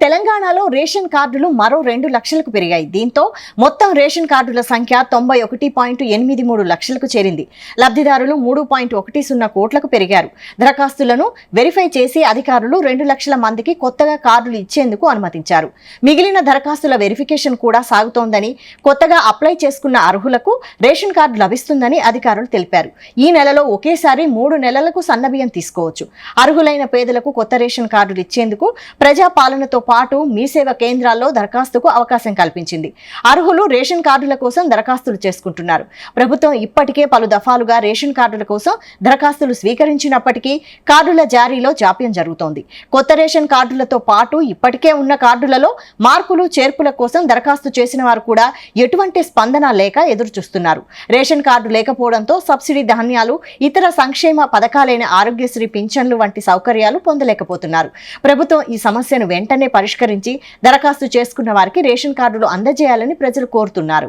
తెలంగాణలో రేషన్ కార్డులు మరో 2 లక్షలకు పెరిగాయి. దీంతో మొత్తం రేషన్ కార్డుల సంఖ్య 91.83 లక్షలకు చేరింది. లబ్ధిదారులు 3.10 కోట్లకు పెరిగారు. దరఖాస్తులను వెరిఫై చేసి అధికారులు 2 లక్షల మందికి కొత్తగా కార్డులు ఇచ్చేందుకు అనుమతించారు. మిగిలిన దరఖాస్తుల వెరిఫికేషన్ కూడా సాగుతోందని, కొత్తగా అప్లై చేసుకున్న అర్హులకు రేషన్ కార్డు లభిస్తుందని అధికారులు తెలిపారు. ఈ నెలలో ఒకేసారి 3 నెలలకు సన్నబియ్యం తీసుకోవచ్చు. అర్హులైన పేదలకు కొత్త రేషన్ కార్డులు ఇచ్చేందుకు ప్రజాపాలనతో పాటు మీ సేవ కేంద్రాల్లో దరఖాస్తుకు అవకాశం కల్పించింది. అర్హులు రేషన్ కార్డుల కోసం దరఖాస్తులు చేసుకుంటున్నారు. ప్రభుత్వం ఇప్పటికే పలు దఫాలుగా రేషన్ కార్డుల కోసం దరఖాస్తులు స్వీకరించినప్పటికీ కార్డుల జారీలో జాప్యం జరుగుతోంది. కొత్త రేషన్ కార్డులతో పాటు ఇప్పటికే ఉన్న కార్డులలో మార్పులు చేర్పుల కోసం దరఖాస్తు చేసిన వారు కూడా ఎటువంటి స్పందన లేక ఎదురుచూస్తున్నారు. రేషన్ కార్డు లేకపోవడంతో సబ్సిడీ ధాన్యాలు, ఇతర సంక్షేమ పథకాలైన ఆరోగ్యశ్రీ పింఛన్లు వంటి సౌకర్యాలు పొందలేకపోతున్నారు. ప్రభుత్వం ఈ సమస్యను వెంటనే పరిష్కరించి దరఖాస్తు చేసుకున్న వారికి రేషన్ కార్డులు అందజేయాలని ప్రజలు కోరుతున్నారు.